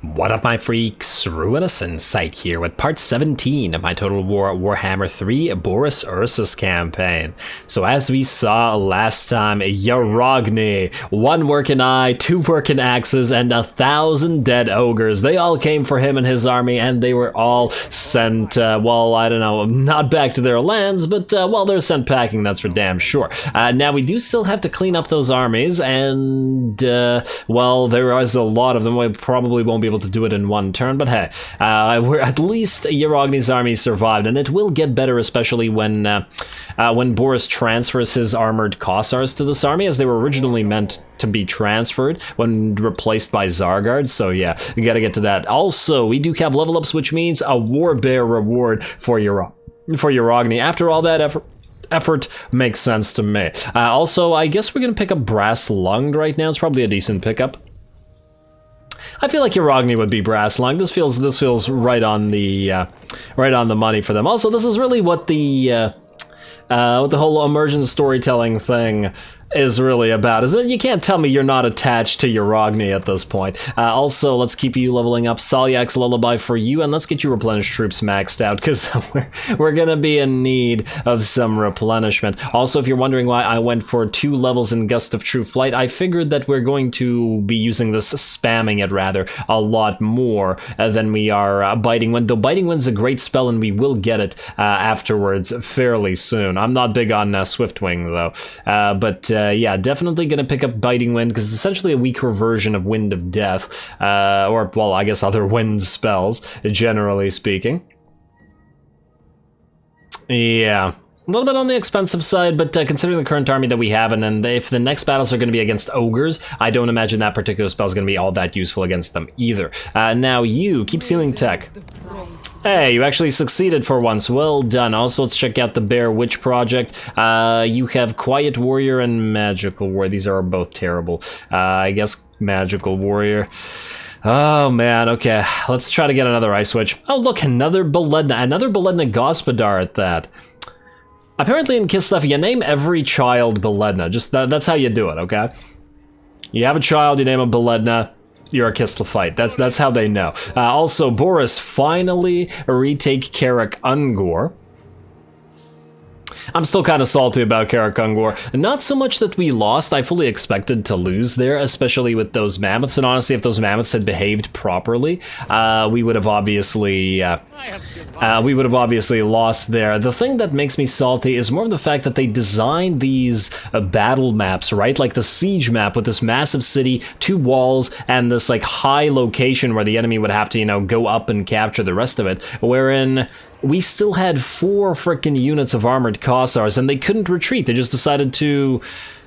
What up, my freaks? RuinousInsight here with part 17 of my Total Warhammer 3 Boris Ursus campaign. So as we saw last time, Yarogni, 1 working eye, 2 working axes, and 1,000 dead ogres. They all came for him and his army, and they were all sent, well, I don't know, not back to their lands, but, well, they're sent packing, that's for damn sure. Now, we do still have to clean up those armies, and, well, there is a lot of them. We probably won't be able to do it in one turn, but hey, we're at least Yarogni's army survived, and it will get better, especially when Boris transfers his armored Kossars to this army, as they were originally meant to be transferred when replaced by Tzar guards. So yeah, we gotta get to that. Also, we do have level ups, which means a war bear reward for Yarogni. After all that effort makes sense to me. Also, I guess we're gonna pick up Brass Lunged right now. It's probably a decent pickup. I feel like Yarogni would be brass lung. This feels right on the money for them. Also, this is really what the whole emergent storytelling thing is really about, isn't it? You can't tell me you're not attached to Yarogni at this point. Also, let's keep you leveling up Salyak's Lullaby for you, and let's get your replenished troops maxed out, because we're gonna be in need of some replenishment. Also, if you're wondering why I went for 2 levels in Gust of True Flight, I figured that we're going to be using this, spamming it rather, a lot more than we are Biting Wind, though Biting Wind's a great spell, and we will get it afterwards fairly soon. I'm not big on Swiftwing, though, but yeah, definitely gonna pick up Biting Wind, because it's essentially a weaker version of Wind of Death, or, well, I guess other wind spells, generally speaking. Yeah, a little bit on the expensive side, but considering the current army that we have, and if the next battles are going to be against ogres, I don't imagine that particular spell is going to be all that useful against them either. Now you, keep stealing tech. Hey, you actually succeeded for once. Well done. Also, let's check out the Bear Witch project. You have Quiet Warrior and Magical Warrior. These are both terrible. I guess Magical Warrior. Oh man, okay. Let's try to get another Ice Witch. Oh look, another Beledna Gospodar at that. Apparently in Kislev, you name every child Beledna. Just that's how you do it, okay? You have a child, you name him Beledna. You're a Kislevite. That's how they know. Also, Boris finally retake Karak Ungor. I'm still kind of salty about Karak Ungor. Not so much that we lost. I fully expected to lose there, especially with those mammoths. And honestly, if those mammoths had behaved properly, we would have obviously lost there. The thing that makes me salty is more of the fact that they designed these battle maps, right? Like the siege map with this massive city, 2 walls, and this like high location where the enemy would have to, you know, go up and capture the rest of it. Wherein we still had 4 frickin' units of armored Kossars, and they couldn't retreat. They just decided to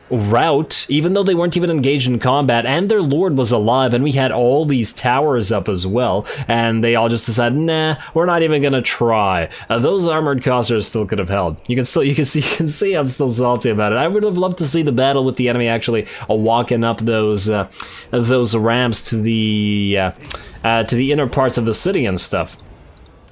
rout, even though they weren't even engaged in combat, and their lord was alive, and we had all these towers up as well, and they all just decided, nah, we're not even gonna try. Those armored Kossars still could have held. You can see I'm still salty about it. I would have loved to see the battle with the enemy actually walking up those ramps to the inner parts of the city and stuff.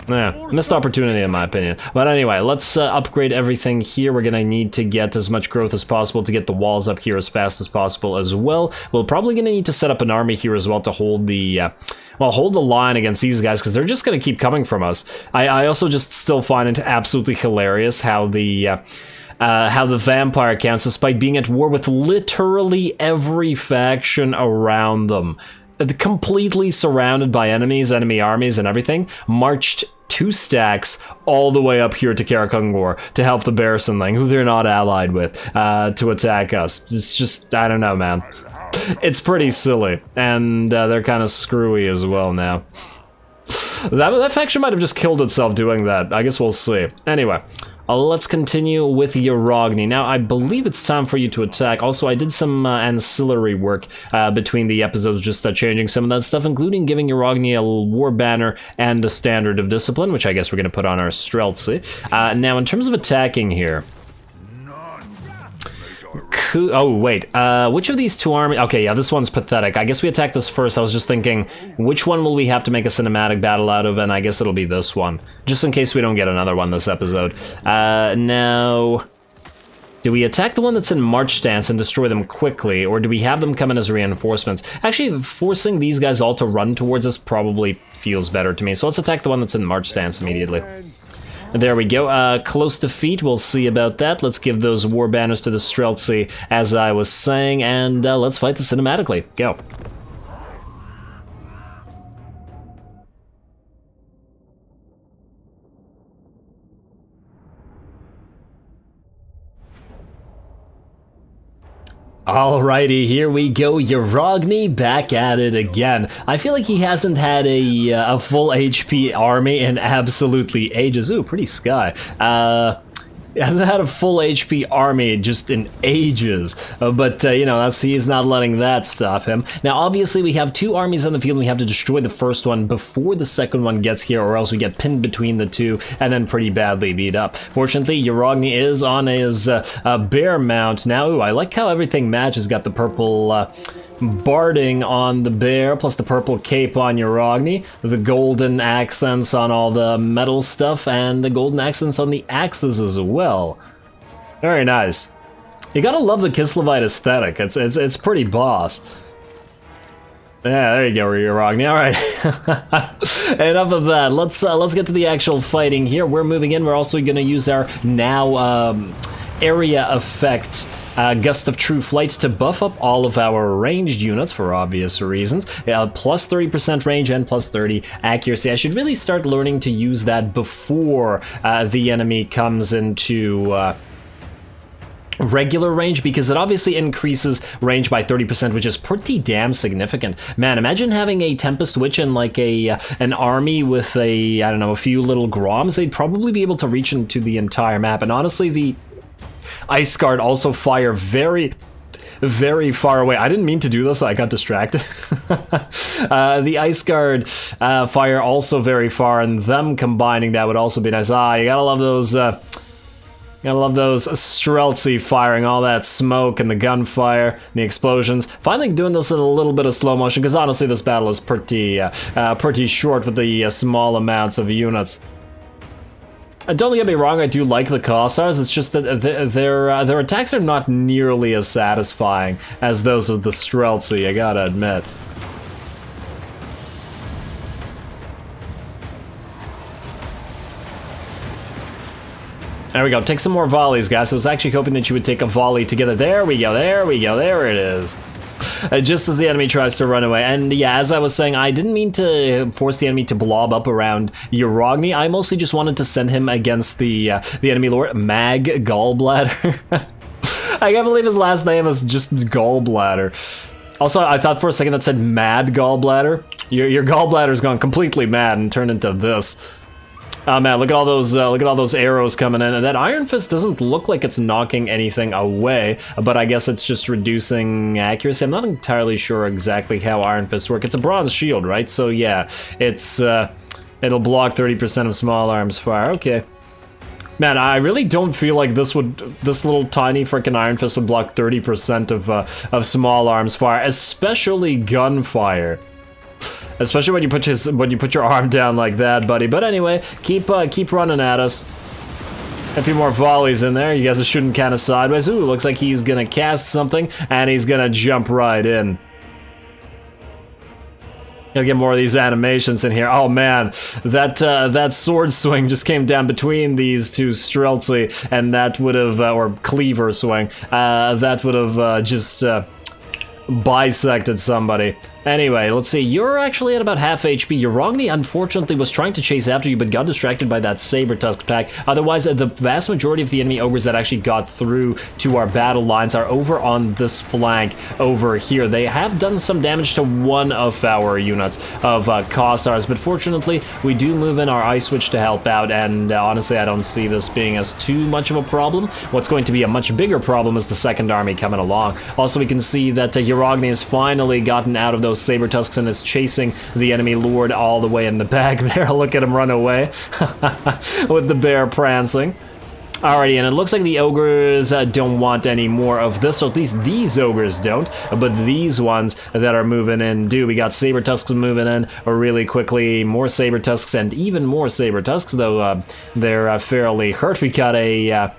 Yeah, missed opportunity in my opinion. But anyway, let's upgrade everything here. We're gonna need to get as much growth as possible to get the walls up here as fast as possible as well. We're probably gonna need to set up an army here as well to hold the hold the line against these guys, because they're just gonna keep coming from us. I also just still find it absolutely hilarious how the vampire counts, despite being at war with literally every faction around them, completely surrounded by enemies, enemy armies and everything, marched 2 stacks all the way up here to Karak Ungor to help the Bearsenling, who they're not allied with, to attack us. It's just, I don't know, man. It's pretty silly, and they're kind of screwy as well now. That faction might have just killed itself doing that. I guess we'll see. Anyway. Let's continue with Yarogni. Now, I believe it's time for you to attack. Also, I did some ancillary work between the episodes, just changing some of that stuff, including giving Yarogni a war banner and a standard of discipline, which I guess we're going to put on our Streltsy. Now, in terms of attacking here... Oh, wait, which of these 2 armies... Okay, yeah, this one's pathetic. I guess we attack this first. I was just thinking, which one will we have to make a cinematic battle out of? And I guess it'll be this one, just in case we don't get another one this episode. Now... Do we attack the one that's in march stance and destroy them quickly, or do we have them come in as reinforcements? Actually, forcing these guys all to run towards us probably feels better to me, so let's attack the one that's in march stance immediately. There we go, close defeat, we'll see about that. Let's give those war banners to the Streltsy, as I was saying, and let's fight this cinematically. Go. Alrighty, here we go. Yarogni back at it again. I feel like he hasn't had a full HP army in absolutely ages. Ooh, pretty sky. He hasn't had a full HP army just in ages, but you know, he's not letting that stop him. Now, obviously, we have two armies on the field, and we have to destroy the first one before the second one gets here, or else we get pinned between the two and then pretty badly beat up. Fortunately, Yarogni is on his bear mount now. Ooh, I like how everything matches. Got the purple barding on the bear, plus the purple cape on Yarogni, the golden accents on all the metal stuff, and the golden accents on the axes as well. Very nice. You gotta love the Kislevite aesthetic. It's pretty boss. Yeah, there you go, Yarogni. All right, enough of that. Let's get to the actual fighting here. We're moving in. We're also gonna use our now area effect. Gust of True Flight to buff up all of our ranged units for obvious reasons. Plus 30% range and plus 30 accuracy. I should really start learning to use that before the enemy comes into regular range, because it obviously increases range by 30%, which is pretty damn significant. Man, imagine having a Tempest Witch and like an army with I don't know, a few little Groms. They'd probably be able to reach into the entire map, and honestly, the Ice Guard also fire very, very far away. I didn't mean to do this, so I got distracted. The Ice Guard fire also very far, and them combining that would also be nice. You gotta love those Streltsy firing all that smoke and the gunfire and the explosions. Finally doing this in a little bit of slow motion, because honestly this battle is pretty short with the small amounts of units. Don't get me wrong, I do like the Kossars, it's just that their attacks are not nearly as satisfying as those of the Streltsy, I gotta admit. There we go, take some more volleys, guys. I was actually hoping that you would take a volley together. There we go, there it is. Just as the enemy tries to run away. And yeah, as I was saying, I didn't mean to force the enemy to blob up around Yarogni. I mostly just wanted to send him against the enemy lord, Mag Gallbladder. I can't believe his last name is just Gallbladder. Also, I thought for a second that said Mad Gallbladder. Your gallbladder's gone completely mad and turned into this. Oh man, look at all those arrows coming in, and that Iron Fist doesn't look like it's knocking anything away, but I guess it's just reducing accuracy. I'm not entirely sure exactly how Iron Fists work. It's a bronze shield, right? So yeah, it'll block 30% of small arms fire. Okay. Man, I really don't feel like this little tiny freaking Iron Fist would block 30% of small arms fire, especially gunfire. Especially when you put your arm down like that, buddy. But anyway, keep running at us. A few more volleys in there. You guys are shooting kind of sideways. Ooh, looks like he's gonna cast something, and he's gonna jump right in. Gotta get more of these animations in here. Oh man, that sword swing just came down between these two Streltsy, and that would have, or cleaver swing, that would have just bisected somebody. Anyway, let's see, you're actually at about half HP. Yarogni, unfortunately, was trying to chase after you, but got distracted by that Saber Tusk attack. Otherwise, the vast majority of the enemy ogres that actually got through to our battle lines are over on this flank over here. They have done some damage to one of our units of Kossars, but fortunately, we do move in our Ice Witch to help out, and honestly, I don't see this being as too much of a problem. What's going to be a much bigger problem is the second army coming along. Also, we can see that Yarogni has finally gotten out of those Saber Tusks and is chasing the enemy lord all the way in the back there. Look at him run away with the bear prancing. Alrighty, and it looks like the ogres don't want any more of this, or at least these ogres don't, but these ones that are moving in do. We got Saber Tusks moving in really quickly, more Saber Tusks and even more Saber Tusks, though they're fairly hurt. We got a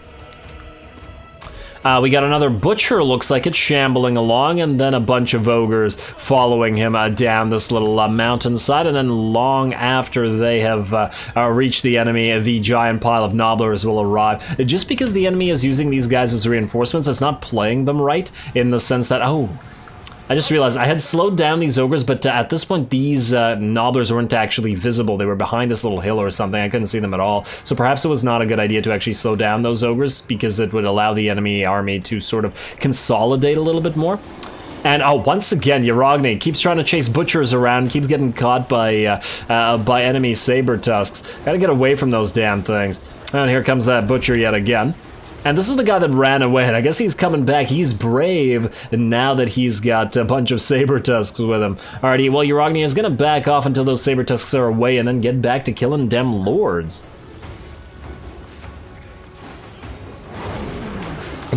We got another butcher, looks like it's shambling along, and then a bunch of ogres following him down this little mountainside, and then long after they have reached the enemy, the giant pile of nobblers will arrive. Just because the enemy is using these guys as reinforcements, it's not playing them right, in the sense that, oh, I just realized I had slowed down these ogres, but at this point these nobblers weren't actually visible. They were behind this little hill or something. I couldn't see them at all. So perhaps it was not a good idea to actually slow down those ogres, because it would allow the enemy army to sort of consolidate a little bit more. And oh, once again, Yarogni keeps trying to chase butchers around, keeps getting caught by enemy saber tusks. Gotta get away from those damn things. And here comes that butcher yet again. And this is the guy that ran away, and I guess he's coming back. He's brave now that he's got a bunch of saber tusks with him. Alrighty, well, Yarogni is gonna back off until those saber tusks are away and then get back to killing them lords.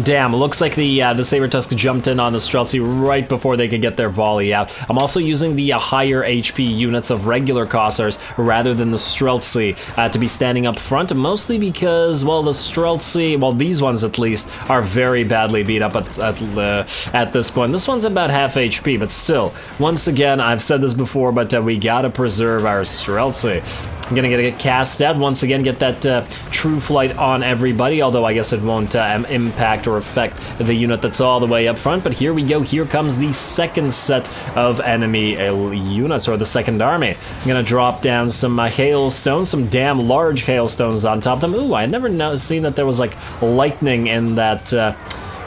Damn, looks like the saber tusk jumped in on the Streltsy right before they could get their volley out. I'm also using the higher HP units of regular Kossars rather than the Streltsy to be standing up front, mostly because, well, the Streltsy, well, these ones at least, are very badly beat up at this point. This one's about half HP, but still, once again, I've said this before, but we gotta preserve our Streltsy. I'm gonna get cast out once again, get that true flight on everybody, although I guess it won't impact or affect the unit that's all the way up front. But here we go, here comes the second set of enemy units, or the second army. I'm gonna drop down some hailstones, some damn large hailstones on top of them. Ooh, I had never seen that there was like lightning in that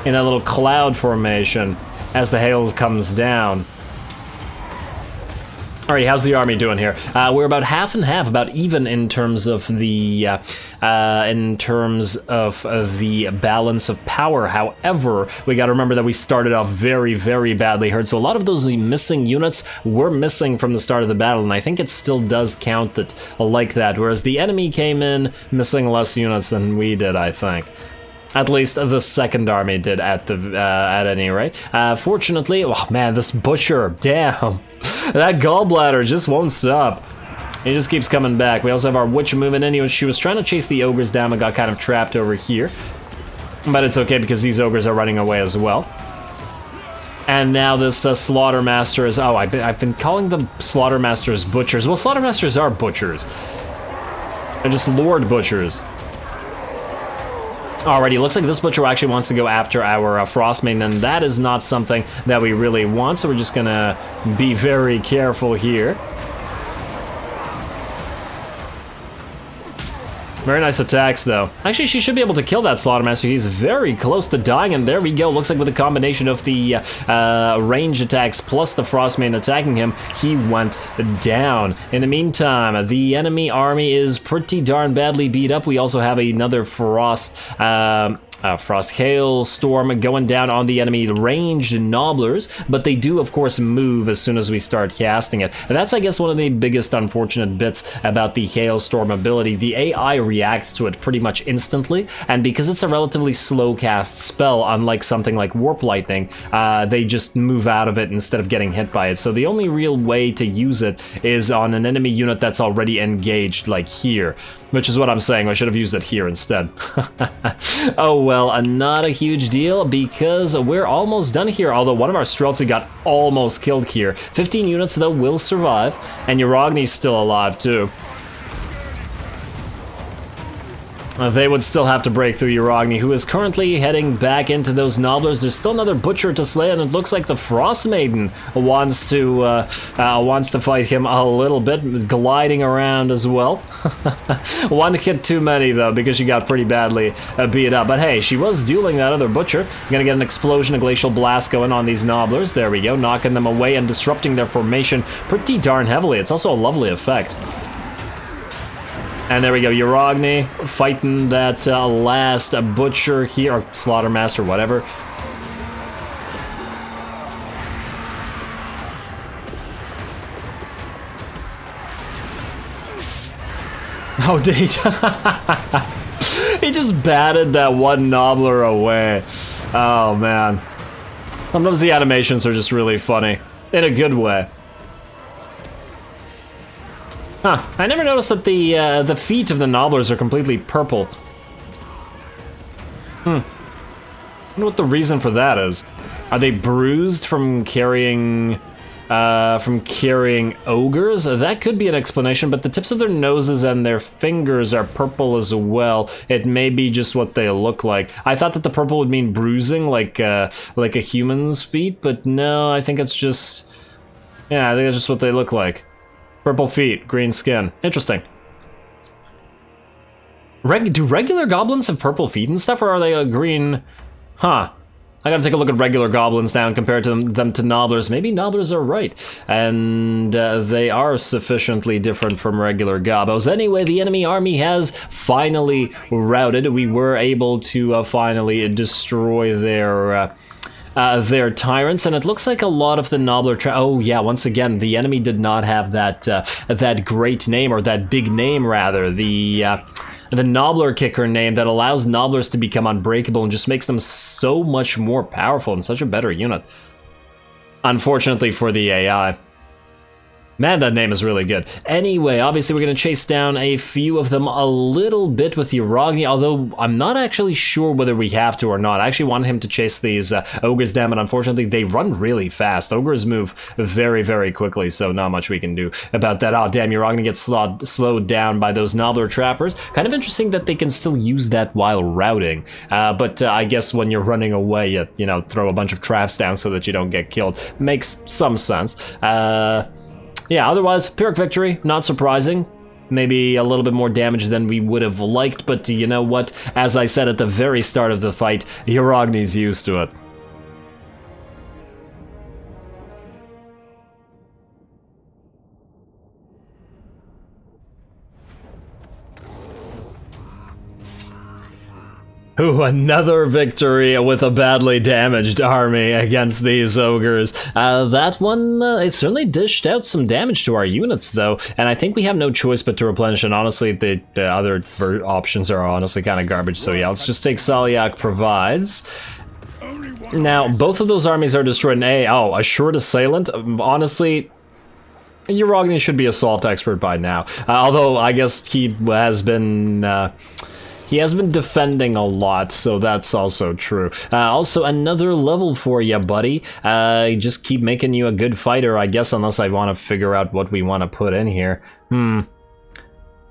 little cloud formation as the hail comes down. Alright, how's the army doing here? We're about half and half, about even in terms of the balance of power. However, we got to remember that we started off very, very badly hurt. So a lot of those missing units were missing from the start of the battle, and I think it still does count that like that. Whereas the enemy came in missing less units than we did, I think. At least the second army did at any rate. Fortunately, oh man, this butcher, damn. That gallbladder just won't stop. He just keeps coming back. We also have our witch moving in. She was trying to chase the ogres down and got kind of trapped over here. But it's okay because these ogres are running away as well. And now this Slaughtermaster is... Oh, I've been calling them Slaughtermasters butchers. Well, Slaughtermasters are butchers. They're just Lord Butchers. Alrighty, looks like this butcher actually wants to go after our Frostmaiden, and that is not something that we really want, so we're just gonna be very careful here. Very nice attacks, though. Actually, she should be able to kill that Slaughtermaster. He's very close to dying, and there we go. Looks like with a combination of the range attacks plus the Frostmaiden attacking him, he went down. In the meantime, the enemy army is pretty darn badly beat up. We also have another Frost Hail Storm going down on the enemy ranged nobblers, but they do of course move as soon as we start casting it. And that's, I guess, one of the biggest unfortunate bits about the Hailstorm ability. The AI reacts to it pretty much instantly, and because it's a relatively slow cast spell, unlike something like Warp Lightning, they just move out of it instead of getting hit by it. So the only real way to use it is on an enemy unit that's already engaged, like here. Which is what I'm saying, I should have used it here instead. Oh well, not a huge deal, because we're almost done here, although one of our Streltsy got almost killed here. 15 units, though, will survive, and Yarogni's still alive, too. They would still have to break through Yarogni, who is currently heading back into those nobblers. There's still another butcher to slay, and it looks like the Frostmaiden wants to fight him a little bit, gliding around as well. One hit too many, though, because she got pretty badly beat up. But hey, she was dueling that other butcher. Gonna get an explosion, a glacial blast going on these nobblers. There we go, knocking them away and disrupting their formation pretty darn heavily. It's also a lovely effect. And there we go, Yarogni fighting that last butcher here, or Slaughtermaster, whatever. Oh, did he just batted that one nobbler away. Oh, man. Sometimes the animations are just really funny, in a good way. Huh, I never noticed that the feet of the nobblers are completely purple. wonder what the reason for that is. Are they bruised from carrying ogres? That could be an explanation, but the tips of their noses and their fingers are purple as well. It may be just what they look like. I thought that the purple would mean bruising, like a human's feet, but no, I think it's just... Yeah, I think it's just what they look like. Purple feet, green skin. Interesting. Do regular goblins have purple feet and stuff, or are they a green... Huh. I gotta take a look at regular goblins now and compare them to nobblers. Maybe nobblers are right, and they are sufficiently different from regular gobos. Anyway, the enemy army has finally routed. We were able to finally destroy their tyrants, and it looks like a lot of the nobbler oh yeah, once again, the enemy did not have that that great name, or that big name rather, the Nobbler Kicker name that allows Nobblers to become unbreakable and just makes them so much more powerful and such a better unit. Unfortunately for the AI. Man, that name is really good. Anyway, obviously we're going to chase down a few of them a little bit with Yarogni, although I'm not actually sure whether we have to or not. I actually wanted him to chase these ogres down, but unfortunately they run really fast. Ogres move very, very quickly, so not much we can do about that. Oh, damn, Yarogni gets slowed down by those Nobbler Trappers. Kind of interesting that they can still use that while routing, but I guess when you're running away, you know, throw a bunch of traps down so that you don't get killed. Makes some sense. Yeah, otherwise, Pyrrhic victory, not surprising. Maybe a little bit more damage than we would have liked, but you know what? As I said at the very start of the fight, Yarogni's used to it. Ooh, another victory with a badly damaged army against these ogres. That one, it certainly dished out some damage to our units, though, and I think we have no choice but to replenish, and honestly, the other options are honestly kind of garbage, so yeah, let's just take Salyak Provides. Now, both of those armies are destroyed in a short assailant. Honestly, Yarogni should be assault expert by now, although I guess he has been... he has been defending a lot, so that's also true. Also, another level for you, buddy. Just keep making you a good fighter, I guess, unless I want to figure out what we want to put in here. I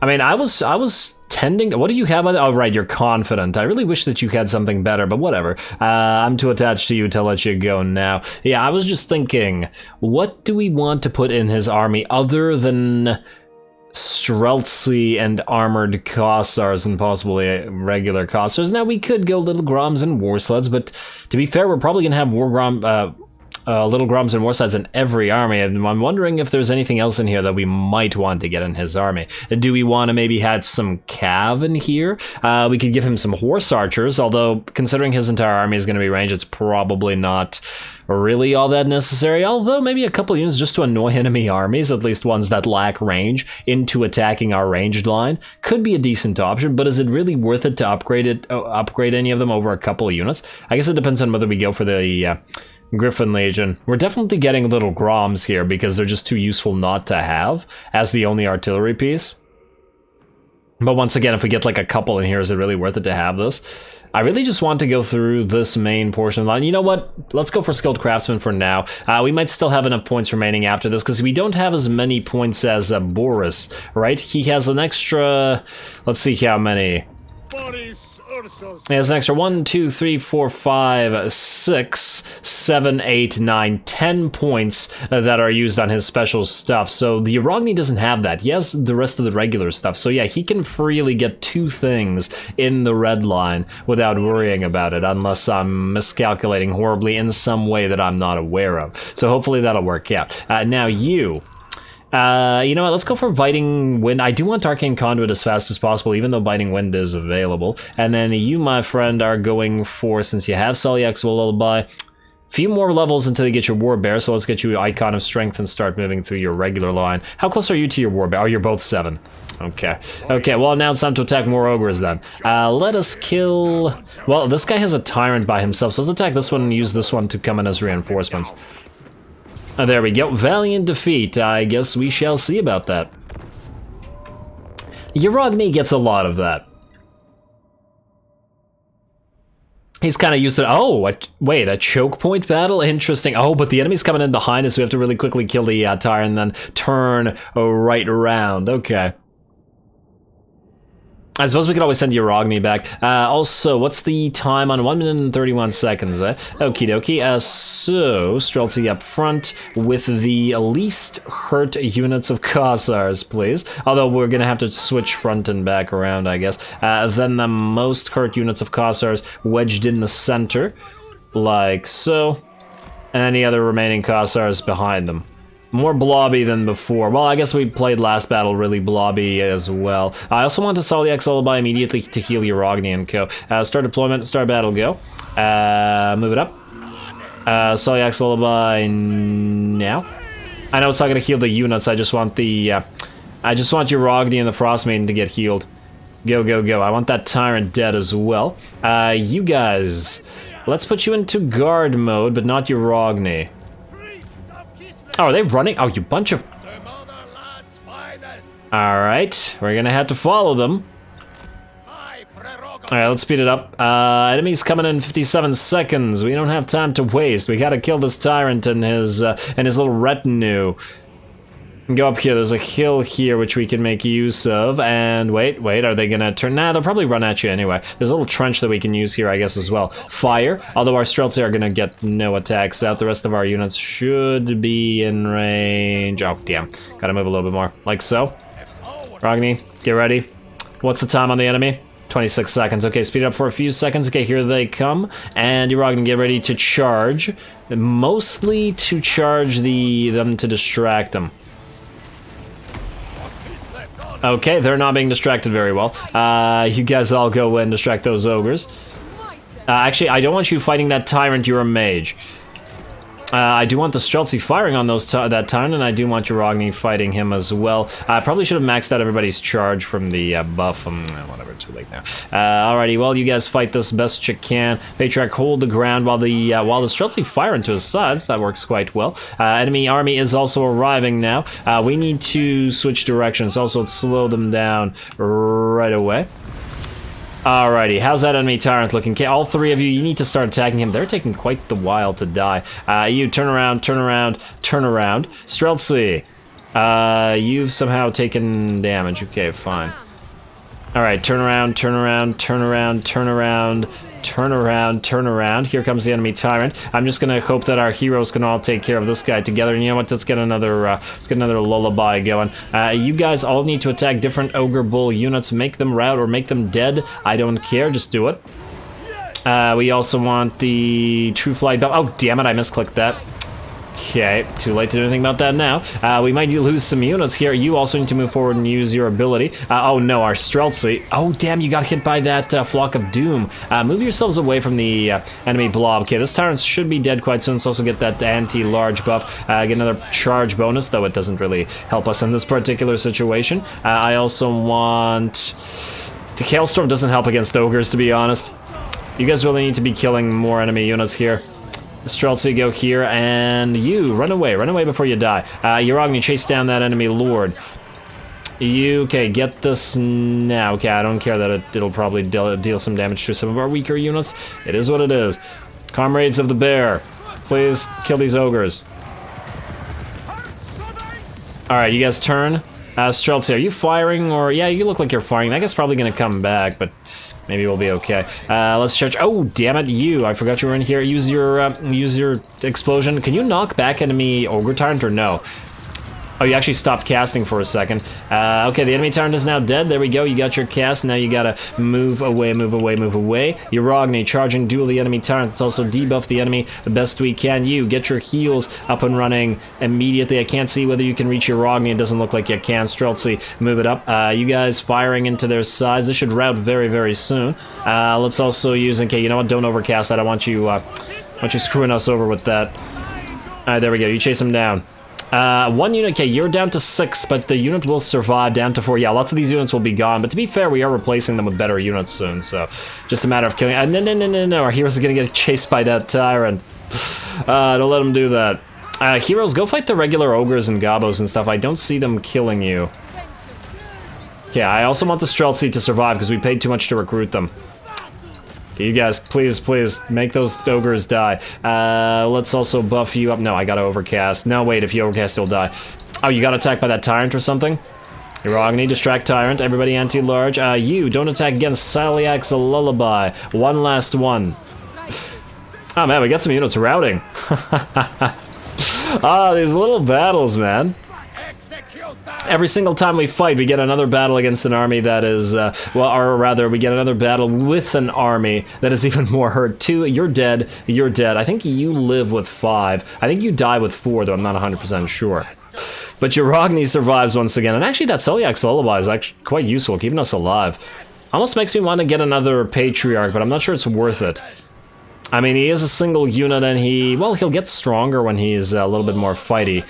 mean, I was tending... What do you have? Oh, right, you're confident. I really wish that you had something better, but whatever. I'm too attached to you to let you go now. Yeah, I was just thinking, what do we want to put in his army other than... Streltsy and armored Kossars and possibly regular Kossars? Now, we could go Little Groms and War Sleds, but to be fair, we're probably going to have Little Groms and War Sleds in every army, and I'm wondering if there's anything else in here that we might want to get in his army. Do we want to maybe have some Cav in here? We could give him some Horse Archers, although considering his entire army is going to be ranged, it's probably not really all that necessary, although maybe a couple units just to annoy enemy armies, at least ones that lack range, into attacking our ranged line, could be a decent option, but is it really worth it to upgrade any of them over a couple of units? I guess it depends on whether we go for the Griffin Legion. We're definitely getting Little Groms here because they're just too useful not to have as the only artillery piece. But once again, if we get like a couple in here, is it really worth it to have this? I really just want to go through this main portion of the line. You know what? Let's go for Skilled Craftsman for now. We might still have enough points remaining after this because we don't have as many points as Boris, right? He has an extra... Let's see how many... He has an extra 1, 2, 3, 4, 5, 6, 7, 8, 9, 10 points that are used on his special stuff. So the Yarogni doesn't have that. He has the rest of the regular stuff. So yeah, he can freely get 2 things in the red line without worrying about it, unless I'm miscalculating horribly in some way that I'm not aware of. So hopefully that'll work out. Now you... you know what, let's go for Biting Wind. I do want Arcane Conduit as fast as possible, even though Biting Wind is available. And then you, my friend, are going for, since you have Salyak's Lullaby, a few more levels until you get your War Bear, so let's get you Icon of Strength and start moving through your regular line. How close are you to your War Bear? Oh, you're both 7. Okay. Okay, well, now it's time to attack more Ogres then. Let us kill... Well, this guy has a Tyrant by himself, so let's attack this one and use this one to come in as reinforcements. There we go. Valiant defeat. I guess we shall see about that. Yarogni gets a lot of that. He's kind of used to. Oh, wait, a choke point battle? Interesting. Oh, but the enemy's coming in behind us, so we have to really quickly kill the tyrant and then turn right around. Okay. I suppose we could always send Yarogni back. Also, what's the time on 1 minute and 31 seconds? Okie dokie. So, Streltsy up front with the least hurt units of Khazars, please. Although we're gonna have to switch front and back around, I guess. Then the most hurt units of Khazars wedged in the center, like so. And any other remaining Khazars behind them. More blobby than before. Well, I guess we played last battle really blobby as well. I also want to Solyax Lullaby immediately to heal Yarogni and co. Start deployment, start battle, go. Move it up. Solyax Lullaby now. I know it's not gonna heal the units, I just want the I just want Yarogni and the Frost Maiden to get healed. Go, go, go. I want that Tyrant dead as well. You guys, let's put you into guard mode, but not Yarogni. Oh, are they running? Oh, you bunch of... Alright, we're gonna have to follow them. Alright, let's speed it up. Enemies coming in 57 seconds. We don't have time to waste. We gotta kill this tyrant and his little retinue. Go up here, there's a hill here which we can make use of, and wait, are they gonna turn? Nah, they'll probably run at you anyway. There's a little trench that we can use here, I guess, as well. Fire, although our Streltsy are gonna get no attacks out. The rest of our units should be in range. Oh, damn. Gotta move a little bit more, like so. Rogni, get ready. What's the time on the enemy? 26 seconds. Okay, speed up for a few seconds. Okay, here they come. And you're gonna get ready to charge. Mostly to charge them to distract them. Okay, they're not being distracted very well. You guys all go and distract those ogres. Actually, I don't want you fighting that tyrant, you're a mage. I do want the Streltsy firing on that tyrant, and I do want Yarogni fighting him as well. I probably should have maxed out everybody's charge from the buff. Whatever, too late now. Alrighty, well, you guys fight this best you can. Patriarch, hold the ground while the Streltsy fire into his sides. That works quite well. Enemy army is also arriving now. We need to switch directions. Also, slow them down right away. Alrighty, how's that enemy tyrant looking? Okay, all three of you, you need to start attacking him. They're taking quite the while to die. You turn around, turn around, turn around. Streltsy, you've somehow taken damage. Okay, fine. Alright, turn around, turn around, turn around, turn around, turn around, turn around. Here comes the enemy tyrant. I'm just gonna hope that our heroes can all take care of this guy together. And you know what? Let's get another lullaby going. You guys all need to attack different ogre bull units. Make them rout or make them dead. I don't care. Just do it. We also want the true flight. Oh, damn it! I misclicked that. Okay, too late to do anything about that now. We might lose some units here. You also need to move forward and use your ability. Oh no, our Streltsy. Oh damn, you got hit by that Flock of Doom. Move yourselves away from the enemy blob. Okay, this tyrant should be dead quite soon. Let's also get that anti-large buff. Get another charge bonus, though it doesn't really help us in this particular situation. I also want... The Hailstorm doesn't help against ogres, to be honest. You guys really need to be killing more enemy units here. Streltsy, go here, and you, run away before you die. Yarogni, chase down that enemy lord. You, okay, get this now. Okay, I don't care that it'll probably deal some damage to some of our weaker units. It is what it is. Comrades of the bear, please kill these ogres. Alright, you guys turn. Streltsy, are you firing, or, yeah, you look like you're firing. That guy's probably gonna come back, but... maybe we'll be okay. Let's charge. Oh, damn it, you! I forgot you were in here. Use your explosion. Can you knock back enemy ogre tyrant or no? Oh, you actually stopped casting for a second. Okay, the enemy tyrant is now dead. There we go. You got your cast. Now you gotta move away, move away, move away. Yarogni, charging duel the enemy tyrant. Let's also debuff the enemy the best we can. You get your heals up and running immediately. I can't see whether you can reach Yarogni. It doesn't look like you can. Streltsy, move it up. You guys firing into their sides. This should rout very, very soon. Let's also use. Okay, you know what? Don't overcast that. I want you screwing us over with that. All right, there we go. You chase him down. One unit, okay, you're down to 6, but the unit will survive down to 4. Yeah, lots of these units will be gone, but to be fair, we are replacing them with better units soon, so just a matter of killing. No, our heroes are gonna get chased by that tyrant. Don't let them do that. Heroes, go fight the regular ogres and gobos and stuff. I don't see them killing you. Okay, I also want the Streltsy to survive because we paid too much to recruit them. You guys, please, please, make those ogres die. Let's also buff you up. No, I gotta overcast. No, wait, if you overcast, you'll die. Oh, you got attacked by that tyrant or something? Yarogni, distract tyrant. Everybody anti-large. You, don't attack against Saliak's lullaby. One last one. Oh man, we got some units routing. Ah, these little battles, man. Every single time we fight, we get another battle against an army that is, well, or rather, we get another battle with an army that is even more hurt. 2, you're dead, you're dead. I think you live with 5. I think you die with 4, though I'm not 100% sure. But Yarogni survives once again, and actually that Celiac's Lullaby is actually quite useful, keeping us alive. Almost makes me want to get another Patriarch, but I'm not sure it's worth it. I mean, he is a single unit, and he'll get stronger when he's a little bit more fighty.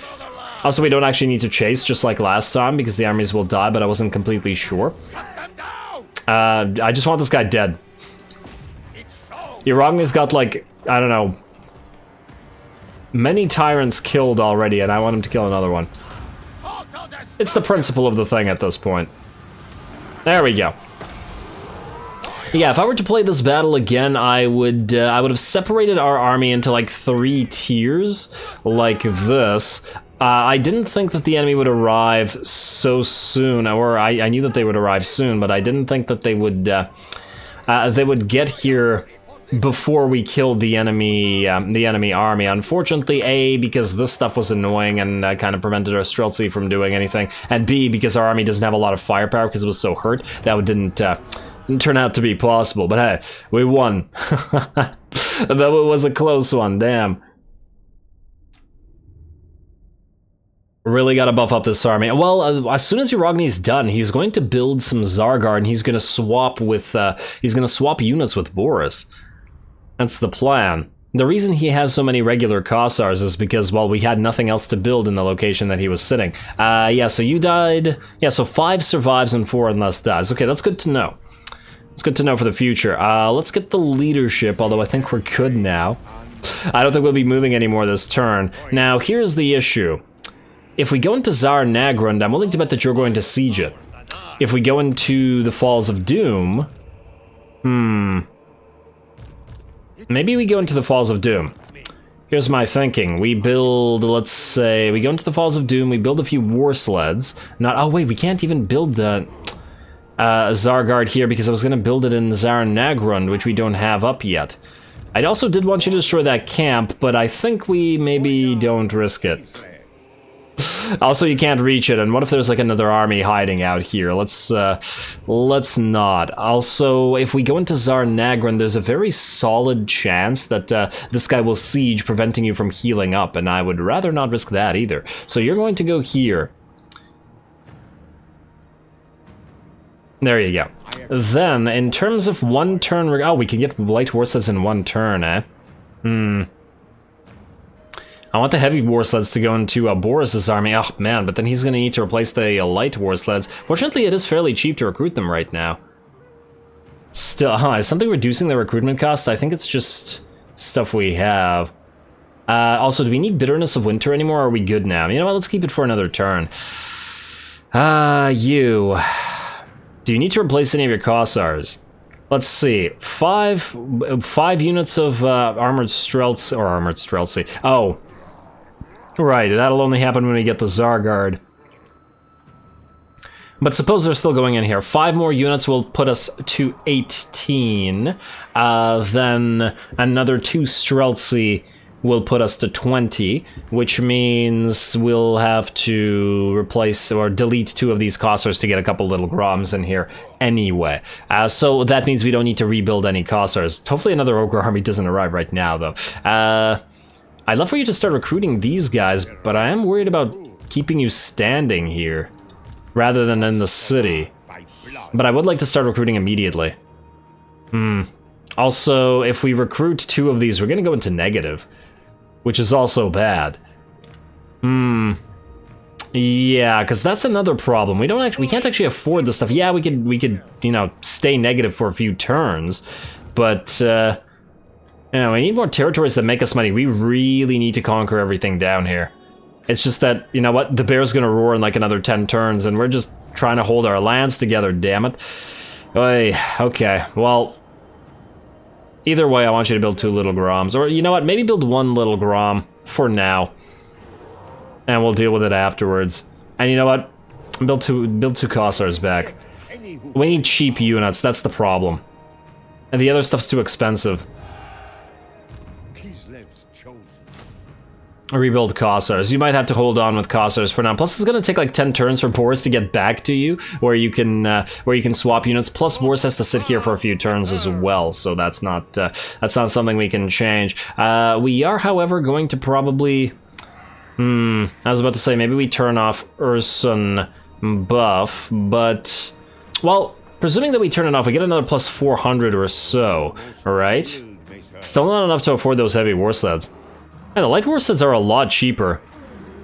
Also, we don't actually need to chase, just like last time, because the armies will die, but I wasn't completely sure. I just want this guy dead. Yarogni's got, like, I don't know, many tyrants killed already, and I want him to kill another one. It's the principle of the thing at this point. There we go. Yeah, if I were to play this battle again, I would have separated our army into, like, 3 tiers, like this. I didn't think that the enemy would arrive so soon, or I knew that they would arrive soon, but I didn't think that they would get here before we killed the enemy army. Unfortunately, A, because this stuff was annoying and kind of prevented our Streltsy from doing anything, and B, because our army doesn't have a lot of firepower because it was so hurt, that didn't turn out to be possible. But hey, we won. Though it was a close one, damn. Really gotta buff up this army. Well, as soon as Yarogni's done, he's going to build some Zargard, and he's gonna swap units with Boris. That's the plan. The reason he has so many regular Kossars is because, well, we had nothing else to build in the location that he was sitting. Yeah, so you died. Yeah, so 5 survives and 4 and less dies. Okay, that's good to know. It's good to know for the future. Let's get the leadership, although I think we're good now. I don't think we'll be moving anymore this turn. Now, here's the issue. If we go into Tsar Nagrund, I'm willing to bet that you're going to siege it. If we go into the Falls of Doom... Maybe we go into the Falls of Doom. Here's my thinking. We build, let's say, we go into the Falls of Doom, we build a few war sleds. Oh wait, we can't even build the Zargard here because I was going to build it in Tsar Nagrund, which we don't have up yet. I also did want you to destroy that camp, but I think we maybe don't risk it. Also, you can't reach it, and what if there's like another army hiding out here? Let's not. Also, if we go into Tsar Nagrund, there's a very solid chance that this guy will siege, preventing you from healing up, and I would rather not risk that either. So you're going to go here. There you go. Then, in terms of 1 turn... Oh, we can get light war sleds in 1 turn, eh? I want the heavy war sleds to go into Boris's army. Oh man, but then he's going to need to replace the light war sleds. Fortunately, it is fairly cheap to recruit them right now. Still, is something reducing the recruitment cost? I think it's just stuff we have. Also, do we need Bitterness of Winter anymore, or are we good now? You know what, let's keep it for another turn. You. Do you need to replace any of your Kossars? Let's see. 5 units of armored Streltsy. Oh. Right, that'll only happen when we get the Zargard. But suppose they're still going in here. 5 more units will put us to 18. Then another 2 Streltsy will put us to 20, which means we'll have to replace or delete 2 of these Kossars to get a couple little Groms in here anyway. So that means we don't need to rebuild any Kossars. Hopefully another Ogre army doesn't arrive right now, though. I'd love for you to start recruiting these guys, but I am worried about keeping you standing here rather than in the city. But I would like to start recruiting immediately. Also, if we recruit 2 of these, we're gonna go into negative, which is also bad. Yeah, because that's another problem. We can't actually afford this stuff. Yeah, we could, you know, stay negative for a few turns, but you know, we need more territories that make us money. We really need to conquer everything down here. It's just that, you know what, the bear's gonna roar in like another 10 turns, and we're just trying to hold our lands together, damn it. Oy, okay, well, Either way, I want you to build 2 little Groms. Or, you know what, maybe build 1 little Grom for now. And we'll deal with it afterwards. And you know what? Build two Cossars back. We need cheap units, that's the problem. And the other stuff's too expensive. Rebuild Cossars. You might have to hold on with Cossars for now. Plus, it's gonna take like 10 turns for Boris to get back to you, where you can swap units. Plus, Boris has to sit here for a few turns as well, so that's not something we can change. We are, however, going to probably. I was about to say maybe we turn off Ursun buff, but well, presuming that we turn it off, we get another plus 400 or so. All right, still not enough to afford those heavy war sleds. Yeah, the light war sleds are a lot cheaper,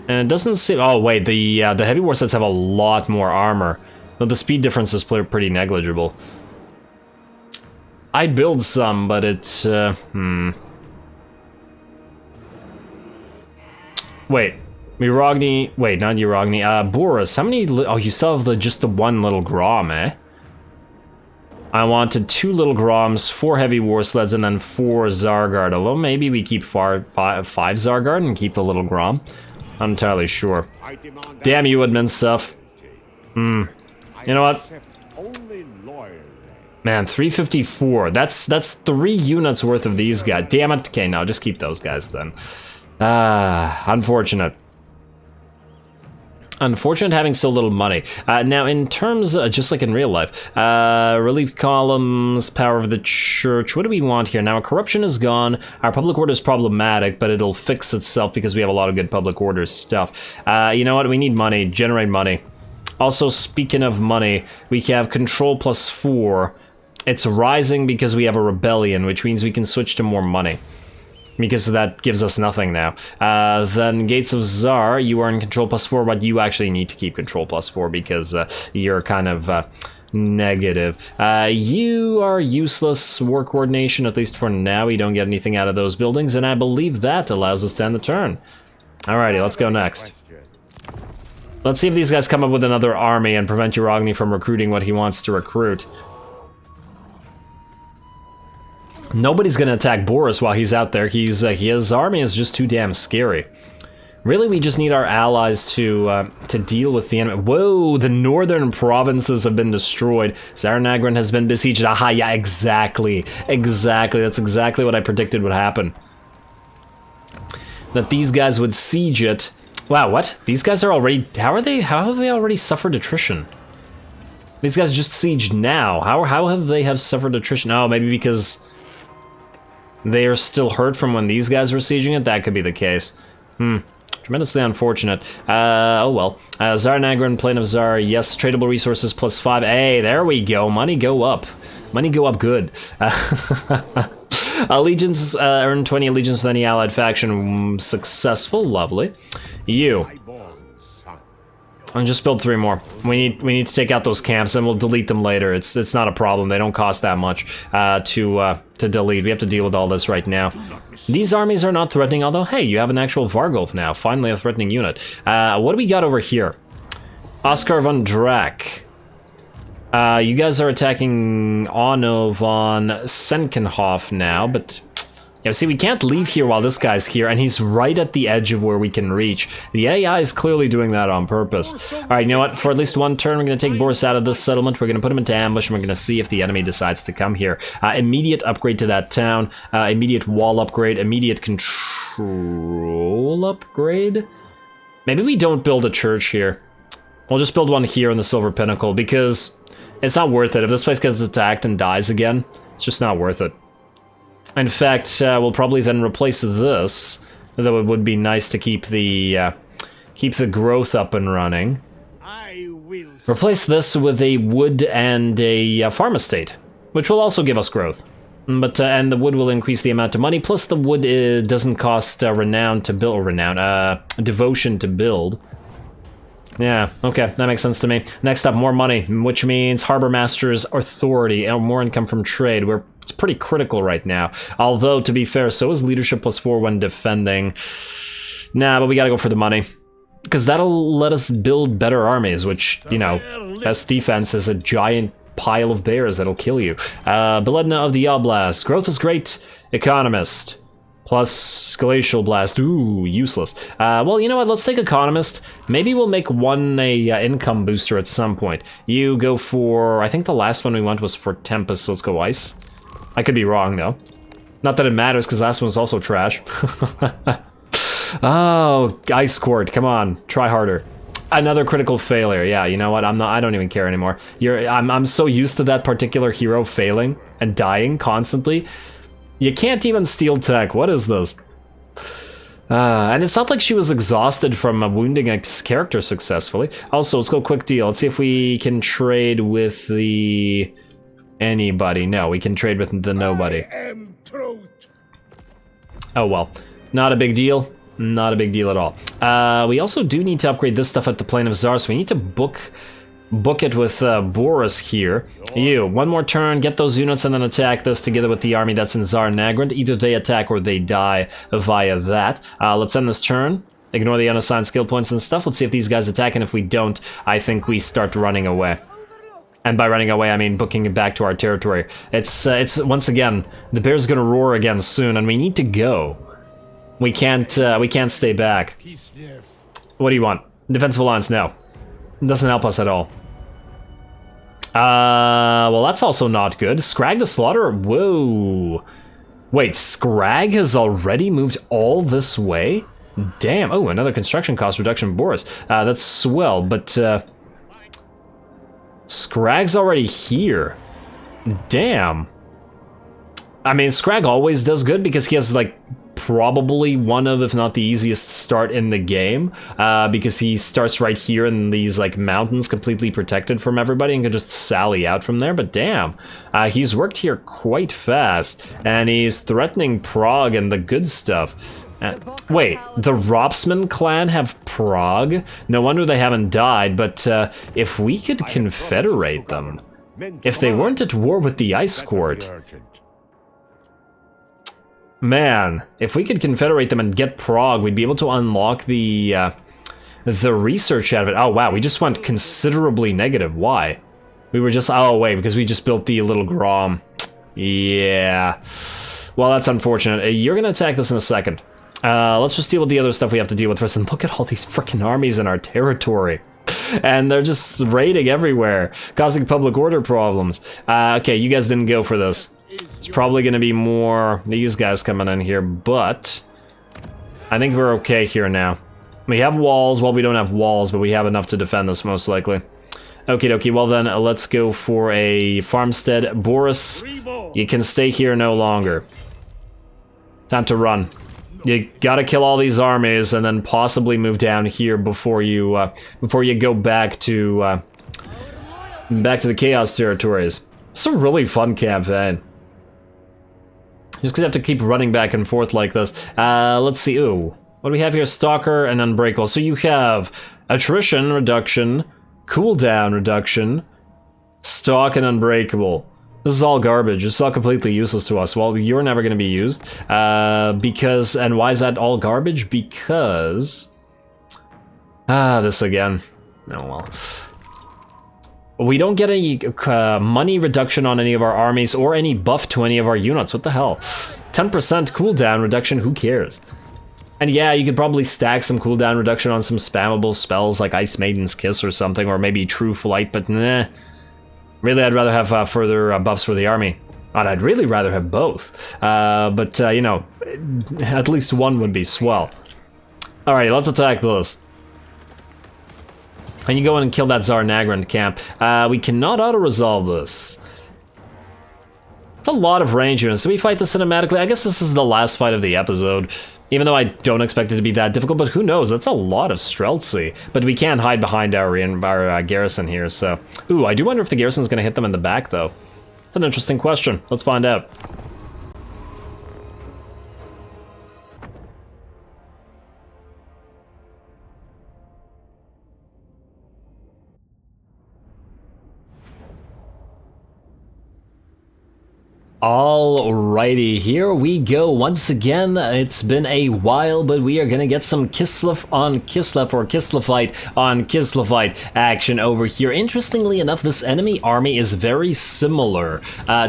and it doesn't seem. Oh wait, the heavy war sleds have a lot more armor, though the speed difference is pretty negligible. I'd build some, but it's Wait, Yarogni. Wait, not Yarogni. Boris. How many? Oh, you still have just the 1 little Grom, eh? I wanted 2 little Groms, 4 heavy war sleds, and then 4 Zargard. Although maybe we keep 5 Zargard and keep the little Grom. I'm entirely sure. Damn you, admin stuff. You know what? Man, 354. That's 3 units worth of these guys. Damn it. Okay, no, just keep those guys then. Unfortunate. Unfortunate having so little money. Now, in terms, just like in real life, relief columns, power of the church, what do we want here? Now, our corruption is gone, our public order is problematic, but it'll fix itself because we have a lot of good public order stuff. You know what, we need money, generate money. Also, speaking of money, we have control plus 4. It's rising because we have a rebellion, which means we can switch to more money. Because that gives us nothing now. Then Gates of Tzar, you are in control plus 4, but you actually need to keep control plus 4 because you're kind of negative. You are useless war coordination, at least for now. We don't get anything out of those buildings, and I believe that allows us to end the turn. Alrighty, let's go next. Let's see if these guys come up with another army and prevent Yarogni from recruiting what he wants to recruit. Nobody's gonna attack Boris while he's out there. His army is just too damn scary. Really, we just need our allies to deal with the enemy. Whoa, the northern provinces have been destroyed. Zarnagran has been besieged. Aha, yeah, exactly. Exactly, that's exactly what I predicted would happen. That these guys would siege it. Wow, what? These guys are already, how have they already suffered attrition? These guys just sieged now. How have they suffered attrition? Oh, maybe because they are still hurt from when these guys were sieging it? That could be the case. Tremendously unfortunate. Oh well. Zarnagran, Plain of Tzar, yes, tradable resources plus 5. Hey, there we go. Money go up. Money go up good. Allegiance, earn 20 allegiance with any allied faction. Successful, lovely. You. And just build 3 more. We need to take out those camps, and we'll delete them later. It's not a problem. They don't cost that much to delete. We have to deal with all this right now. These armies are not threatening, although hey, you have an actual Vargolf now. Finally, a threatening unit. What do we got over here? Oscar von Drac. You guys are attacking Ono von Senkenhof now, but yeah, see, we can't leave here while this guy's here, and he's right at the edge of where we can reach. The AI is clearly doing that on purpose. Alright, you know what? For at least 1 turn, we're going to take Boris out of this settlement. We're going to put him into ambush, and we're going to see if the enemy decides to come here. Immediate upgrade to that town. Immediate wall upgrade. Immediate control upgrade? Maybe we don't build a church here. We'll just build one here in the Silver Pinnacle, because it's not worth it. If this place gets attacked and dies again, it's just not worth it. In fact, we'll probably then replace this, though it would be nice to keep the growth up and running. Replace this with a wood and a farm estate, which will also give us growth. But and the wood will increase the amount of money. Plus, the wood doesn't cost renown to build, or devotion to build. Yeah, okay, that makes sense to me. Next up, more money, which means Harbor Master's authority and more income from trade. It's pretty critical right now. Although, to be fair, so is leadership plus 4 when defending. Nah, but we gotta go for the money. Because that'll let us build better armies, which, you know, best defense is a giant pile of bears that'll kill you. Beledna of the Oblast. Growth is great. Economist. Plus Glacial Blast. Ooh, useless. Well, you know what? Let's take Economist. Maybe we'll make one a income booster at some point. You go for... I think the last one we went was for Tempest, so let's go Ice. I could be wrong, though. Not that it matters, because last one was also trash. Oh, Ice Court. Come on. Try harder. Another critical failure. Yeah, you know what? I don't even care anymore. I'm so used to that particular hero failing and dying constantly. You can't even steal tech. What is this? And it's not like she was exhausted from wounding a character successfully. Also, let's go quick deal. Let's see if we can trade with the... anybody. No, we can trade with the nobody. Oh well. Not a big deal. Not a big deal at all. We also do need to upgrade this stuff at the Plane of Tzar, so we need to book it with Boris here. You, one more turn, get those units, and then attack this together with the army that's in Tsar Nagrand. Either they attack or they die via that. Let's end this turn. Ignore the unassigned skill points and stuff. Let's see if these guys attack, and if we don't, I think we start running away. And by running away, I mean booking it back to our territory. It's once again, the bear's gonna roar again soon, and we need to go. We can't stay back. What do you want? Defensive alliance? No. It doesn't help us at all. Well, that's also not good. Scrag the Slaughter? Whoa. Wait, Scrag has already moved all this way? Damn. Oh, another construction cost reduction, Boris. That's swell, but Scrag's already here. Damn. I mean, Scrag always does good because he has, like, probably one of, if not the easiest start in the game, because he starts right here in these, like, mountains completely protected from everybody and can just sally out from there. But damn, he's worked here quite fast, and he's threatening Prague and the good stuff. Wait, the Ropsman clan have Prague? No wonder they haven't died, but if we could confederate them, if they weren't at war with the Ice Court... Man, if we could confederate them and get Prague, we'd be able to unlock the research out of it. Oh wow, we just went considerably negative. Why? We were just... oh wait, because we just built the little Grom. Yeah. Well, that's unfortunate. You're gonna attack this in a second. Let's just deal with the other stuff we have to deal with first. And look at all these freaking armies in our territory. And they're just raiding everywhere, causing public order problems. Okay, you guys didn't go for this. It's probably going to be more these guys coming in here, but I think we're okay here now. We have walls. Well, we don't have walls, but we have enough to defend this, most likely. Okie dokie, well then, let's go for a farmstead. Boris, you can stay here no longer. Time to run. You gotta kill all these armies and then possibly move down here before you go back to the Chaos territories. It's a really fun campaign. Just 'cause you have to keep running back and forth like this. Let's see. Ooh, what do we have here? Stalker and Unbreakable. So you have attrition reduction, cooldown reduction, stock and Unbreakable. This is all garbage. It's all completely useless to us. Well, you're never going to be used. Because, and why is that all garbage? Because... this again. Oh well. We don't get any money reduction on any of our armies or any buff to any of our units. What the hell? 10% cooldown reduction, who cares? And yeah, you could probably stack some cooldown reduction on some spammable spells like Ice Maiden's Kiss or something, or maybe True Flight, but nah. Really, I'd rather have further buffs for the army. And I'd really rather have both. But you know, at least one would be swell. Alright, let's attack this. And you go in and kill that Tsar Nagrand camp. We cannot auto-resolve this. It's a lot of range units. Do we fight this cinematically? I guess this is the last fight of the episode. Even though I don't expect it to be that difficult, but who knows? That's a lot of Streltsy. But we can't hide behind our garrison here, so... Ooh, I do wonder if the garrison's gonna hit them in the back, though. It's an interesting question. Let's find out. Alrighty, here we go once again. It's been a while, but we are gonna get some Kislev on Kislev, or Kislevite on Kislevite action over here. Interestingly enough, this enemy army is very similar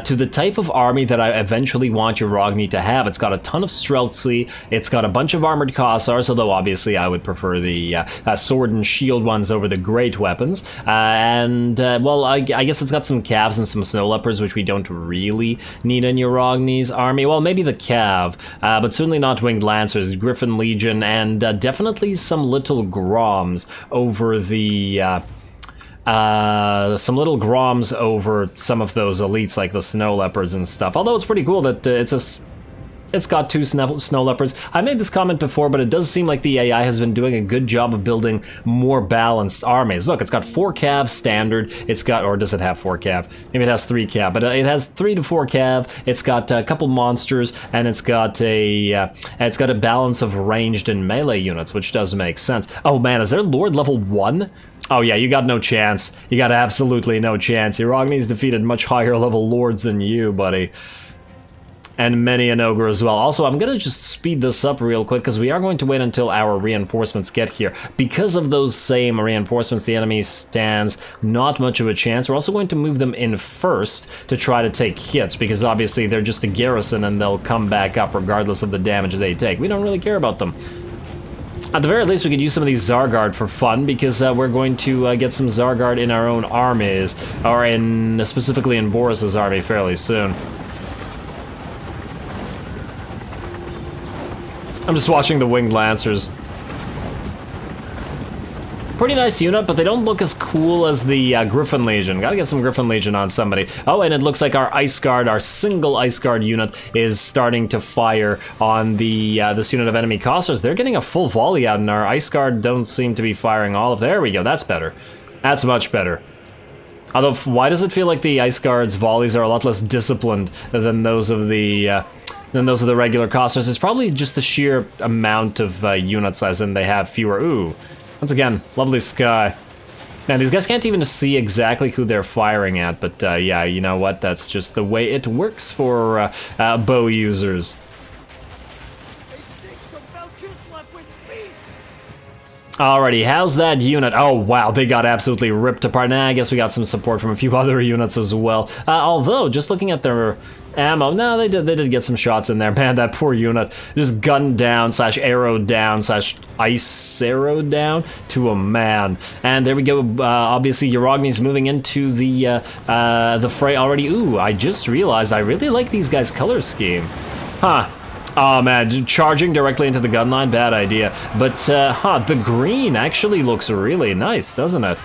to the type of army that I eventually want Yarogni to have. It's got a ton of Streltsy, it's got a bunch of armored Kossars, although obviously I would prefer the sword and shield ones over the great weapons. Well, I guess it's got some Cavs and some Snow Leopards, which we don't really need in Yarogni's army. Well, maybe the Cav, but certainly not Winged Lancers, Griffin Legion, and definitely some little Groms over the some little Groms over some of those elites like the Snow Leopards and stuff. Although it's pretty cool that it's got two Snow Leopards. I made this comment before, but it does seem like the AI has been doing a good job of building more balanced armies. Look, it's got 4 Cav standard. It's got, or does it have 4 Cav? Maybe it has 3 Cav, but it has 3 to 4 Cav. It's got a couple monsters, and it's got a balance of ranged and melee units, which does make sense. Oh man, is there Lord level 1? Oh yeah, you got no chance. You got absolutely no chance. Yarogni's defeated much higher level lords than you, buddy. And many an ogre as well. Also, I'm gonna just speed this up real quick because we are going to wait until our reinforcements get here. Because of those same reinforcements, the enemy stands not much of a chance. We're also going to move them in first to try to take hits, because obviously they're just a garrison and they'll come back up regardless of the damage they take. We don't really care about them. At the very least, we could use some of these Zargard for fun, because we're going to get some Zargard in our own armies, or specifically in Boris's army fairly soon. I'm just watching the Winged Lancers. Pretty nice unit, but they don't look as cool as the Griffin Legion. Gotta get some Griffin Legion on somebody. Oh, and it looks like our Ice Guard, our single Ice Guard unit, is starting to fire on the this unit of enemy Kossars. They're getting a full volley out, and our Ice Guard don't seem to be firing all of... There we go, that's better. That's much better. Although, why does it feel like the Ice Guard's volleys are a lot less disciplined than those of the... regular Kossars? It's probably just the sheer amount of units, as in they have fewer. Ooh, once again, lovely sky. Now, these guys can't even see exactly who they're firing at, but yeah, you know what? That's just the way it works for bow users. Alrighty, how's that unit? Oh wow, they got absolutely ripped apart. Nah, I guess we got some support from a few other units as well. Although, just looking at their ammo, no, they did get some shots in there. Man, that poor unit just gunned down / arrowed down / ice arrowed down to a man. And there we go. Obviously, Yarogni's moving into the fray already. Ooh, I just realized I really like these guys' color scheme. Huh. Oh man, charging directly into the gun line, bad idea. But, the green actually looks really nice, doesn't it?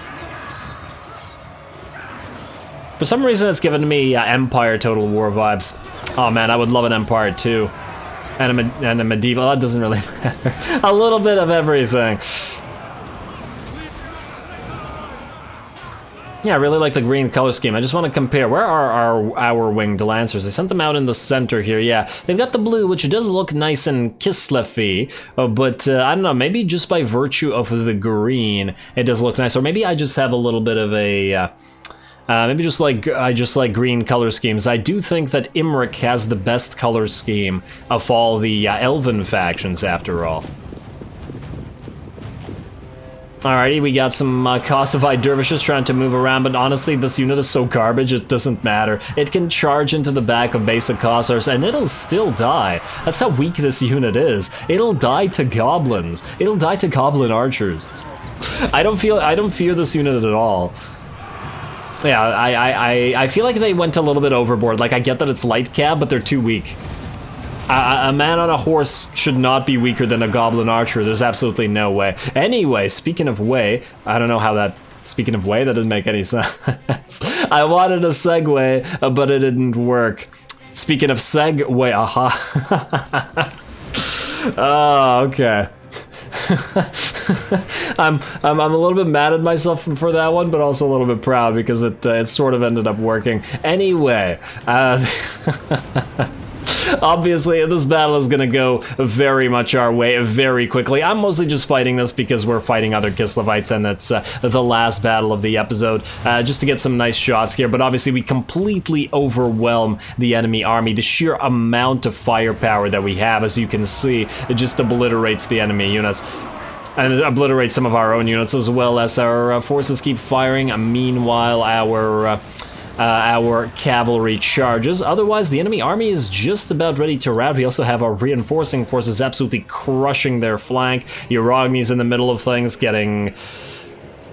For some reason, it's given me Empire Total War vibes. Oh man, I would love an Empire too. And a medieval, that doesn't really matter. A little bit of everything. Yeah, I really like the green color scheme. I just want to compare. Where are our Winged Lancers? They sent them out in the center here, yeah. They've got the blue, which does look nice and Kislev-y, but I don't know, maybe just by virtue of the green, it does look nice. Or maybe I just have a little bit of a... maybe I just like green color schemes. I do think that Imrik has the best color scheme of all the Elven factions, after all. Alrighty, we got some Kossovite dervishes trying to move around, but honestly, this unit is so garbage, it doesn't matter. It can charge into the back of basic Kossars, and it'll still die. That's how weak this unit is. It'll die to goblins. It'll die to goblin archers. I don't fear this unit at all. Yeah, I feel like they went a little bit overboard. Like, I get that it's light cab, but they're too weak. A man on a horse should not be weaker than a goblin archer. There's absolutely no way. Anyway, speaking of way, I don't know how that... Speaking of way, that didn't make any sense. I wanted a segue, but it didn't work. Speaking of segue, aha. Oh, okay. I'm a little bit mad at myself for that one, but also a little bit proud because it sort of ended up working. Anyway, Obviously, this battle is gonna go very much our way very quickly. I'm mostly just fighting this because we're fighting other Kislevites, and it's the last battle of the episode, just to get some nice shots here. But obviously, we completely overwhelm the enemy army. The sheer amount of firepower that we have, as you can see, it just obliterates the enemy units. And it obliterates some of our own units, as well as our forces keep firing. Meanwhile, our cavalry charges. Otherwise, the enemy army is just about ready to rout. We also have our reinforcing forces absolutely crushing their flank. Yarogni-ing's in the middle of things, getting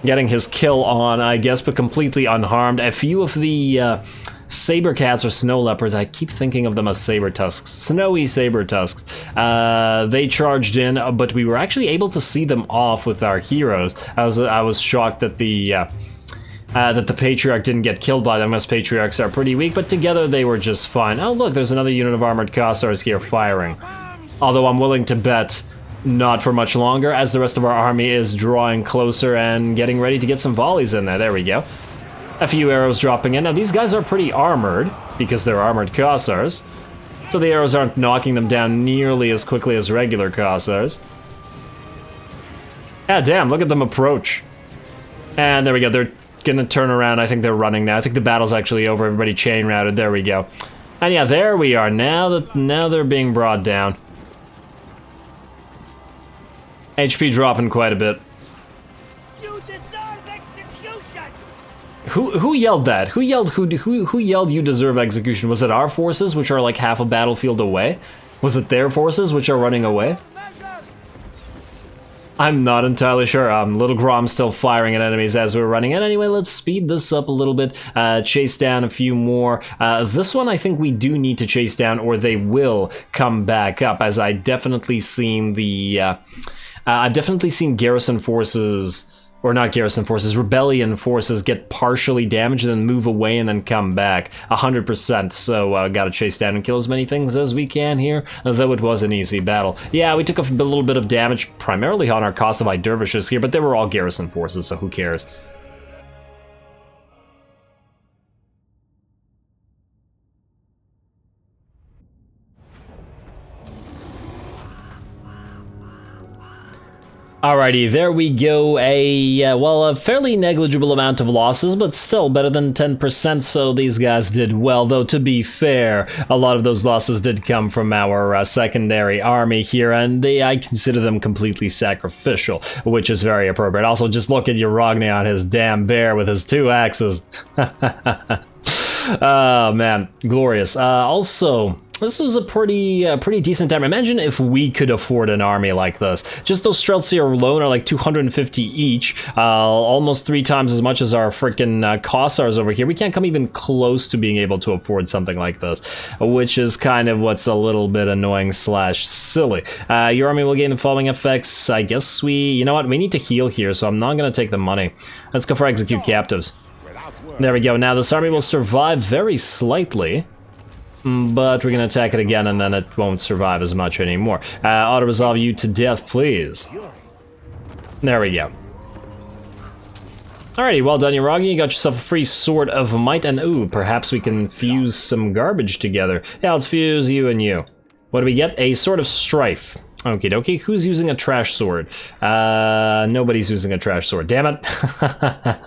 his kill on, I guess, but completely unharmed. A few of the saber cats or snow leopards, I keep thinking of them as saber tusks, snowy saber tusks. They charged in, but we were actually able to see them off with our heroes. I was shocked that the Patriarch didn't get killed by them, as Patriarchs are pretty weak, but together they were just fine. Oh look, there's another unit of armored Kossars here firing. Although I'm willing to bet not for much longer, as the rest of our army is drawing closer and getting ready to get some volleys in there. There we go. A few arrows dropping in. Now these guys are pretty armored, because they're armored Kossars, so the arrows aren't knocking them down nearly as quickly as regular Kossars. Ah, damn, look at them approach. And there we go, they're gonna turn around. I think they're running now. I think the battle's actually over. Everybody chain routed. There we go. And yeah, there we are. Now they're being brought down. HP dropping quite a bit. You deserve execution. Who yelled that? Who yelled you deserve execution? Was it our forces, which are like half a battlefield away? Was it their forces, which are running away? I'm not entirely sure. Little Grom's still firing at enemies as we're running in. Anyway, let's speed this up a little bit, chase down a few more. This one I think we do need to chase down, or they will come back up, as I definitely seen the... I've definitely seen garrison forces, or not garrison forces, rebellion forces get partially damaged and then move away and then come back 100%. So gotta chase down and kill as many things as we can here, though it was an easy battle. Yeah, we took a little bit of damage primarily on our Kossovite dervishes here, but they were all garrison forces, so who cares? Alrighty, there we go. A fairly negligible amount of losses, but still better than 10%, so these guys did well. Though, to be fair, a lot of those losses did come from our secondary army here, and I consider them completely sacrificial, which is very appropriate. Also, just look at Yarogni on his damn bear with his 2 axes. Oh, man, glorious. Also... this is a pretty decent time. Imagine if we could afford an army like this. Just those Streltsy alone are like 250 each, almost 3 times as much as our frickin' Kossars over here. We can't come even close to being able to afford something like this, which is kind of what's a little bit annoying / silly. Your army will gain the following effects. I guess you know what, we need to heal here, so I'm not gonna take the money. Let's go for execute captives. There we go. Now this army will survive very slightly, but we're gonna attack it again and then it won't survive as much anymore. Auto-resolve you to death, please. There we go. Alrighty, well done, Yarogni. You got yourself a free Sword of Might, and ooh, perhaps we can fuse some garbage together. Yeah, let's fuse you and you. What do we get? A Sword of Strife. Okie dokie. Who's using a trash sword? Nobody's using a trash sword. Damn it.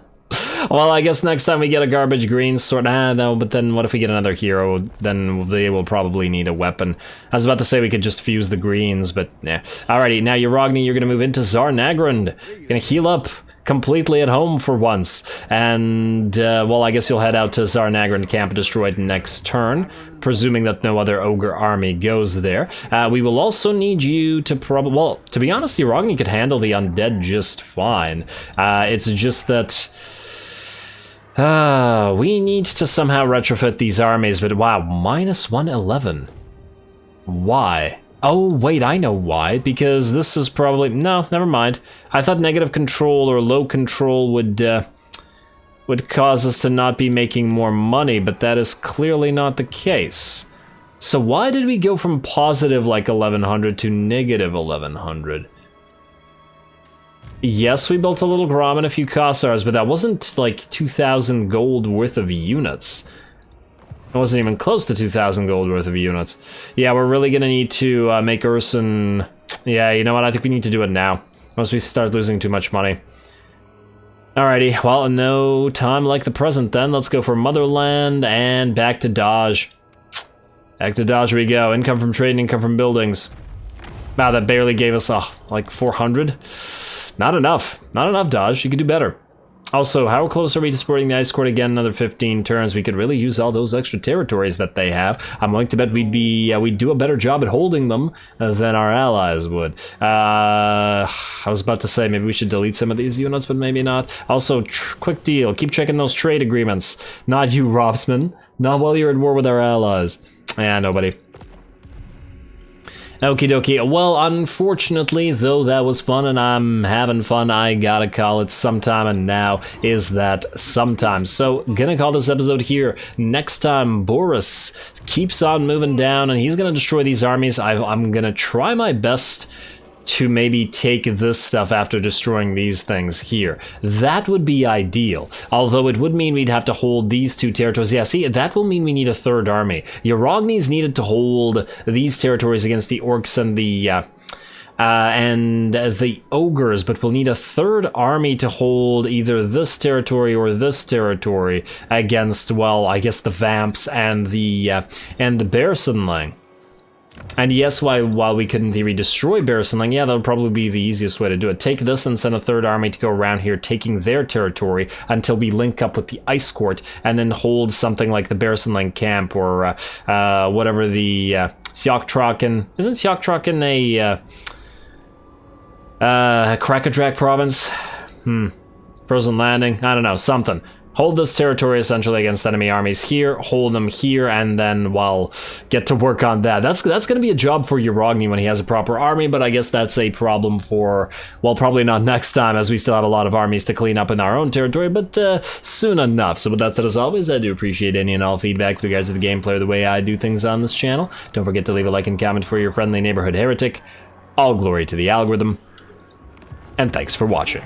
Well, I guess next time we get a garbage green sword, no, but then what if we get another hero? Then they will probably need a weapon. I was about to say we could just fuse the greens, but yeah. Alrighty, now Yarogni, you're gonna move into Tsar Nagrand. You're gonna heal up completely at home for once. And, well, I guess you'll head out to Tsar Nagrand Camp Destroyed next turn, presuming that no other ogre army goes there. We will also need you to well, to be honest, Yarogni could handle the undead just fine. It's just that... we need to somehow retrofit these armies, but wow, minus 111. Why? Oh, wait, I know why, because this is probably... no, never mind. I thought negative control or low control would cause us to not be making more money, but that is clearly not the case. So why did we go from positive like 1100 to negative 1100? Yes, we built a little Grom and a few Kossars, but that wasn't like 2,000 gold worth of units. It wasn't even close to 2,000 gold worth of units. Yeah, we're really gonna need to make Ursun... Yeah, you know what? I think we need to do it now. Once we start losing too much money. Alrighty, well, no time like the present then. Let's go for Motherland and back to Dodge. Back to Dodge we go. Income from trade and income from buildings. Wow, that barely gave us, like 400. Not enough. Not enough, Dodge. You could do better. Also, how close are we to supporting the Ice Court again? Another 15 turns. We could really use all those extra territories that they have. I'm willing to bet we'd do a better job at holding them than our allies would. I was about to say maybe we should delete some of these units, but maybe not. Also, quick deal. Keep checking those trade agreements. Not you, Robsman. Not while you're at war with our allies. Yeah, nobody. Okie dokie. Well, unfortunately, though that was fun and I'm having fun, I gotta call it sometime, and now is that sometime. So, gonna call this episode here. Next time, Boris keeps on moving down and he's gonna destroy these armies. I'm gonna try my best to maybe take this stuff after destroying these things here. That would be ideal. Although it would mean we'd have to hold these two territories. Yeah, see, that will mean we need a third army. Yarogni's needed to hold these territories against the orcs and the ogres, but we'll need a third army to hold either this territory or this territory against, well, I guess the vamps and the Bearsenling. And yes, while we could in theory destroy Bearsenling, yeah, that would probably be the easiest way to do it. Take this and send a third army to go around here, taking their territory until we link up with the Ice Court, and then hold something like the Bearsenling camp or whatever the Sjokktraken. Isn't Sjokktraken a Krakadrak province? Frozen Landing? I don't know, something. Hold this territory essentially against enemy armies here, hold them here, and then, well, get to work on that. That's going to be a job for Yarogni when he has a proper army, but I guess that's a problem for, well, probably not next time, as we still have a lot of armies to clean up in our own territory, but soon enough. So with that said, as always, I do appreciate any and all feedback with regards to the gameplay or the way I do things on this channel. Don't forget to leave a like and comment for your friendly neighborhood heretic. All glory to the algorithm, and thanks for watching.